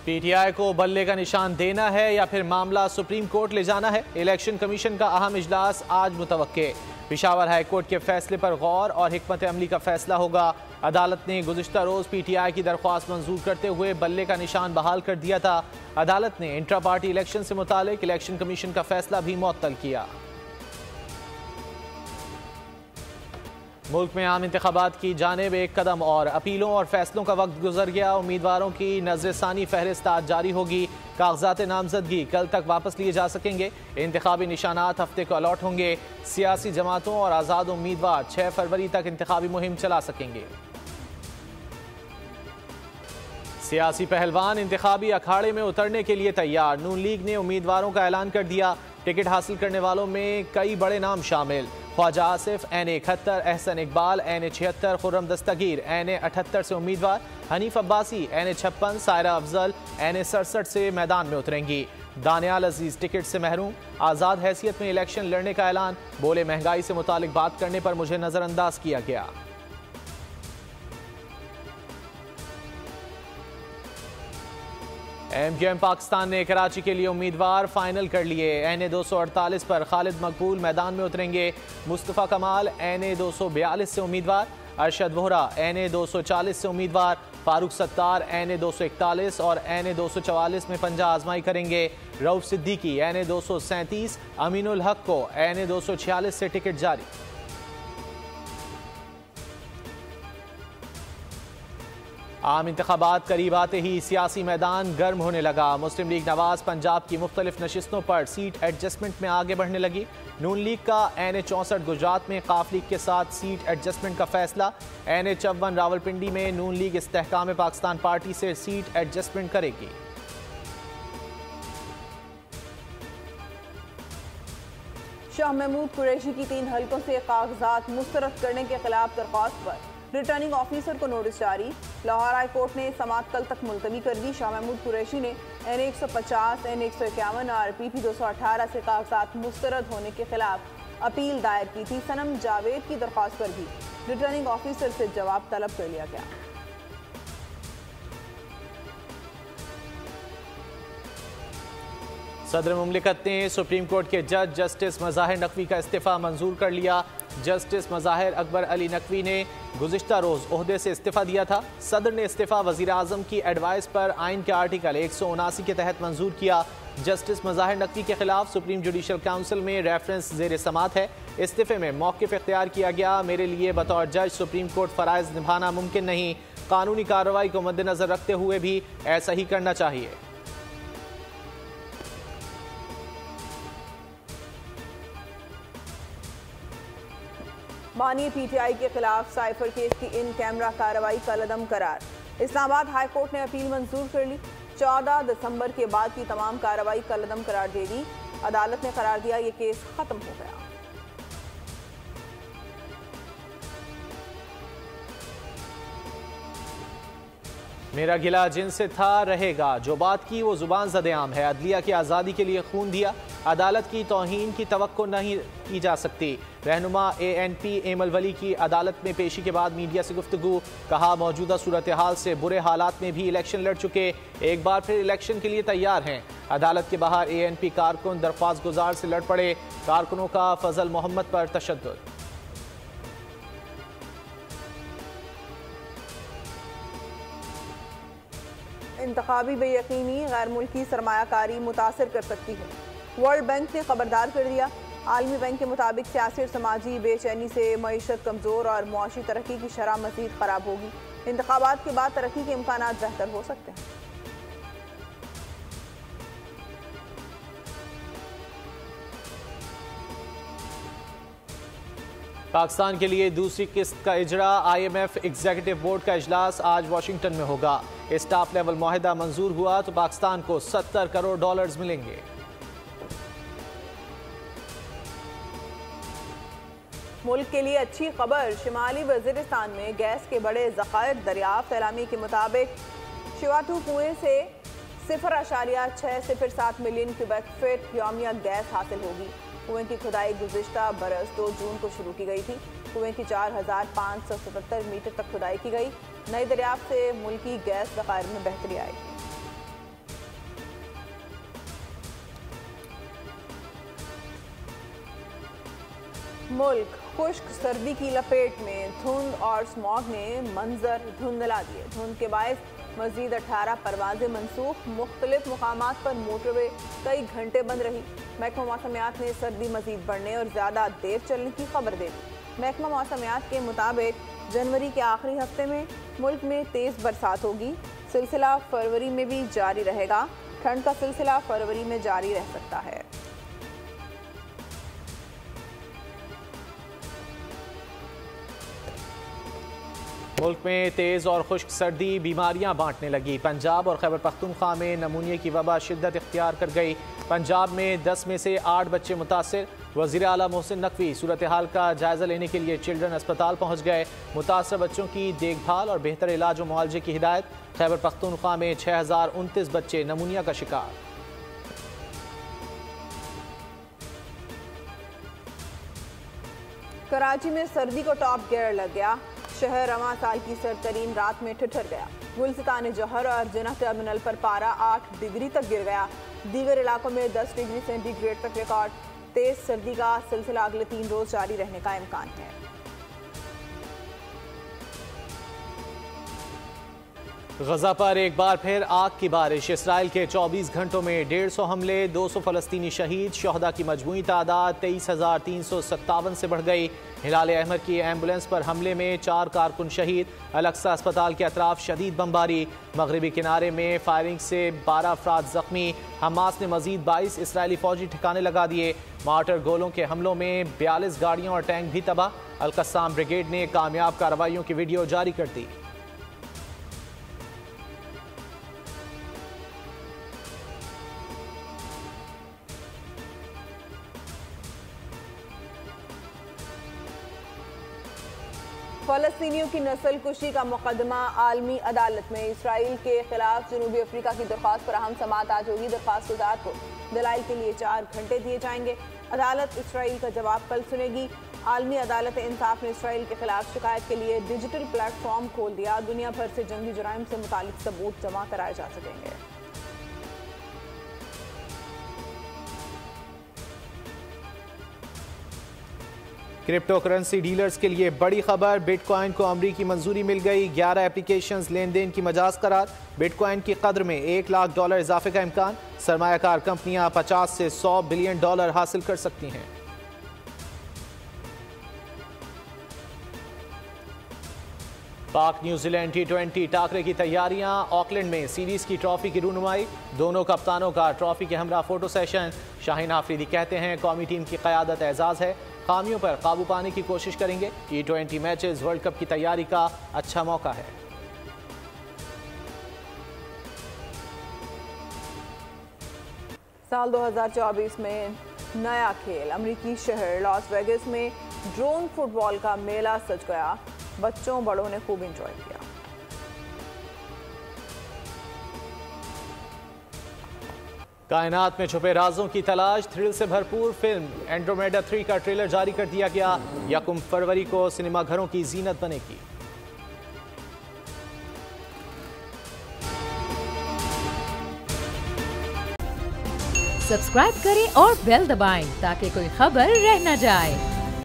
PTI को बल्ले का निशान देना है या फिर मामला सुप्रीम कोर्ट ले जाना है। इलेक्शन कमीशन का अहम इजलास आज मुतवक्के। पेशावर हाई कोर्ट के फैसले पर गौर और हिकमत अमली का फैसला होगा। अदालत ने गुज़िश्ता रोज पीटीआई की दरख्वास्त मंजूर करते हुए बल्ले का निशान बहाल कर दिया था। अदालत ने इंट्रा पार्टी इलेक्शन से मुतालिक इलेक्शन कमीशन का फैसला भी मुअत्तल किया। मुल्क में आम इंतखाबात की जानिब एक कदम और। अपीलों और फैसलों का वक्त गुजर गया। उम्मीदवारों की नजरसानी फहरिस्त आज जारी होगी। कागजात नामजदगी कल तक वापस लिए जा सकेंगे। इंतखाबी निशानात हफ्ते को अलॉट होंगे। सियासी जमातों और आज़ाद उम्मीदवार 6 फरवरी तक इंतखाबी मुहिम चला सकेंगे। सियासी पहलवान इंतखाबी अखाड़े में उतरने के लिए तैयार। नून लीग ने उम्मीदवारों का ऐलान कर दिया। टिकट हासिल करने वालों में कई बड़े नाम शामिल। ख्वाजा आसिफ NA 71, एहसन इकबाल NA 76, खुर्रम दस्तगीर NA 78 से उम्मीदवार, हनीफ अब्बासी NA 56, सायरा अफजल NA 67 से मैदान में उतरेंगी। दानियाल अजीज टिकट से महरूम। आज़ाद हैसियत में इलेक्शन लड़ने का ऐलान। बोले महंगाई से मुतालिक बात करने पर मुझे नजरअंदाज किया गया। MQM पाकिस्तान ने कराची के लिए उम्मीदवार फाइनल कर लिए। NA 248 पर खालिद मकबूल मैदान में उतरेंगे। मुस्तफ़ा कमाल NA 242 से उम्मीदवार, अरशद वोहरा NA 240 से उम्मीदवार, फारूक सत्तार NA 241 और NA 244 में पंजा आजमाई करेंगे। रऊफ सिद्दीकी NA 237, अमीनुल हक को NA 246 से टिकट जारी। आम इंतखाबात करीब आते ही सियासी मैदान गर्म होने लगा। मुस्लिम लीग नवाज पंजाब की मुख्तलिफ नशिस्तों पर सीट एडजस्टमेंट में आगे बढ़ने लगी। नून लीग का NA 64 गुजरात में काफ लीग के साथ सीट एडजस्टमेंट का फैसला। NA 54 रावलपिंडी में नून लीग इस्तेहकाम पाकिस्तान पार्टी से सीट एडजस्टमेंट करेगी। शाह महमूद कुरैशी की 3 हलकों से कागजात मुस्तरद करने के खिलाफ दरख्वास्त पर रिटर्निंग ऑफिसर को नोटिस जारी। लाहौर हाई कोर्ट ने समाअत कल तक मुलतवी कर दी। शाह महमूद कुरैशी ने NA 150, NA 151 और PP 218 से कागजात मुस्तरद होने के खिलाफ अपील दायर की थी। सनम जावेद की दरख्वास्त पर भी रिटर्निंग ऑफिसर से जवाब तलब कर लिया गया। सदर मुमलिकत ने सुप्रीम कोर्ट के जज जस्टिस मज़ाहिर नकवी का इस्तीफ़ा मंजूर कर लिया। जस्टिस मज़ाहिर अकबर अली नकवी ने गुज़िश्ता रोज़ ओहदे से इस्तीफ़ा दिया था। सदर ने इस्तीफ़ा वज़ीर आज़म की एडवाइस पर आइन के आर्टिकल 179 के तहत मंजूर किया। जस्टिस मज़ाहिर नकवी के खिलाफ सुप्रीम जुडिशल काउंसिल में रेफरेंस ज़ेर समात है। इस्तीफ़े में मौक़िफ़ इख्तियार किया गया। मेरे लिए बतौर जज सुप्रीम कोर्ट फ़राइज़ निभाना मुमकिन नहीं। कानूनी कार्रवाई को मद्देनज़र रखते हुए भी ऐसा ही करना चाहिए। बानी PTI के खिलाफ साइफर केस की इन कैमरा कार्रवाई का लदम करार। इस्लामाबाद हाई कोर्ट ने अपील मंजूर कर ली। 14 दिसंबर के बाद की तमाम कार्रवाई का लदम करार दे दी। अदालत ने करार दिया ये केस खत्म हो गया। मेरा गिला जिनसे था रहेगा। जो बात की वो जुबान ज़द-ए-आम है। अदलिया की आज़ादी के लिए खून दिया। अदालत की तौहीन की तवक्को नहीं की जा सकती। रहनुमा ANP एमल वली की अदालत में पेशी के बाद मीडिया से गुफ्तगू। कहा मौजूदा सूरत हाल से बुरे हालात में भी इलेक्शन लड़ चुके, एक बार फिर इलेक्शन के लिए तैयार हैं। अदालत के बाहर ANP कारकुन दरख्वास्त गुजार से लड़ पड़े। कारकुनों का फजल मोहम्मद पर तशद्दुद। इंतखाबी बेयकीनी गैर मुल्की सरमायाकारी मुतासर कर सकती है। वर्ल्ड बैंक ने खबरदार कर दिया। आलमी बैंक के मुताबिक सियासी और समाजी बेचैनी से मईशत कमज़ोर और मुआशी तरक्की की शरह मज़ीद ख़राब होगी। इंतखाबात के बाद तरक्की के इम्कानात बेहतर हो सकते हैं। पाकिस्तान के लिए दूसरी किस्त का इजरा। IMF एग्जीक्यूटिव बोर्ड का इजलास आज वाशिंगटन में होगा। स्टाफ लेवल मुआहिदा मंजूर हुआ तो पाकिस्तान को $70 करोड़ मिलेंगे। मुल्क के लिए अच्छी खबर। शिमाली वजीरिस्तान में गैस के बड़े ज़खायर दरियाफ्त। एलामी के मुताबिक शिवातू कुएं से 0.607 मिलियन क्यूबिक फीट यौमिया गैस हासिल होगी। कुएं की खुदाई गुज़िश्ता बरस 2 जून को शुरू की गई थी। कुएं की 4577 मीटर तक खुदाई की गई। नई दरियाफ्त से मुल्की गैस ज़खायर में बेहतरी आएगी। मुल्क खुश्क सर्दी की लपेट में, धुंध और स्मॉग ने मंजर धुंधला दिए। धुंध के बायस मजीद 18 परवाजें मनसूख, मुख्तलिफ मुकामात पर मोटरवे कई घंटे बंद रही। महकमा मौसमियात ने सर्दी मजीद बढ़ने और ज़्यादा देर चलने की खबर दे दी। महकमा मौसमियात के मुताबिक जनवरी के आखिरी हफ्ते में मुल्क में तेज़ बरसात होगी। सिलसिला फरवरी में भी जारी रहेगा। ठंड का सिलसिला फरवरी में जारी रह सकता है। मुल्क में तेज़ और खुश्क सर्दी बीमारियां बांटने लगी। पंजाब और खैबर पख्तूनख्वा में नमूनिया की वबा शिद्दत इख्तियार कर गई। पंजाब में 10 में से 8 बच्चे मुतासर। वज़ीर आला मोहसिन नकवी सूरत हाल का जायज़ा लेने के लिए चिल्ड्रन अस्पताल पहुँच गए। मुतासर बच्चों की देखभाल और बेहतर इलाज और मुआलजे की हिदायत। खैबर पख्तूनख्वा में 6029 बच्चे नमूनिया का शिकार। कराची में सर्दी को टॉप गियर लग गया। शहर रवां साल की सरतरीन रात में ठिठुर गया। गुलसितान जौहर और जिन्ना टर्मिनल पर पारा 8 डिग्री तक गिर गया। दीगर इलाकों में 10 डिग्री सेंटीग्रेड तक रिकॉर्ड। तेज सर्दी का सिलसिला अगले 3 रोज जारी रहने का इम्कान है। गजा पर एक बार फिर आग की बारिश। इसराइल के 24 घंटों में 150 हमले, 200 फलस्तीनी शहीद। शोहदा की मजमूई तादाद 23,357 से बढ़ गई। हिलाल अहमर की एम्बुलेंस पर हमले में 4 कारकुन शहीद। अलक्सा अस्पताल के अतराफ शदीद बमबारी। मगरबी किनारे में फायरिंग से 12 अफराद जख्मी। हमास ने मजीद 22 इसराइली फौजी ठिकाने लगा दिए। मार्टर गोलों के हमलों में 42 गाड़ियां और टैंक भी तबाह। अल-कस्साम ब्रिगेड ने कामयाब कार्रवाइयों की वीडियो जारी कर दी। फलस्तीनियों की नस्ल कुशी का मुकदमा आलमी अदालत में। इसराइल के खिलाफ जनूबी अफ्रीका की दरख्वास्त पर अहम समाअत आज होगी। दरख्वास्त गुजार को दलाइल के लिए 4 घंटे दिए जाएंगे। अदालत इसराइल का जवाब कल सुनेगी। आलमी अदालत इंसाफ ने इसराइल के खिलाफ शिकायत के लिए डिजिटल प्लेटफॉर्म खोल दिया। दुनिया भर से जंगी जुराइम से मुतालिक सबूत जमा कराए जा सकेंगे। क्रिप्टो करेंसी डीलर्स के लिए बड़ी खबर। बिटकॉइन को अमरीकी मंजूरी मिल गई। 11 एप्लीकेशंस लेन देन की मजाज करार। बिटकॉइन की कद्र में $1 लाख इजाफे का इम्कान। सरमायाकार कंपनियां 50 से $100 बिलियन हासिल कर सकती हैं। पाक न्यूजीलैंड T20 टाकरे की तैयारियां। ऑकलैंड में सीरीज की ट्रॉफी की रूनुमाई। दोनों कप्तानों का ट्रॉफी के हमरा फोटो सेशन। शाहीन आफरीदी कहते हैं कौमी टीम की क़यादत एजाज है। खामियों पर काबू पाने की कोशिश करेंगे। T20 मैचेस वर्ल्ड कप की तैयारी का अच्छा मौका है। साल 2024 में नया खेल। अमरीकी शहर लॉस वेगस में ड्रोन फुटबॉल का मेला सज गया। बच्चों बड़ों ने खूब एंजॉय किया। कायनात में छुपे राजों की तलाश। थ्रिल से भरपूर फिल्म एंड्रोमेडा 3 का ट्रेलर जारी कर दिया गया। 1 फरवरी को सिनेमाघरों की जीनत बनेगी। सब्सक्राइब करें और बेल दबाएं ताकि कोई खबर रह न जाए।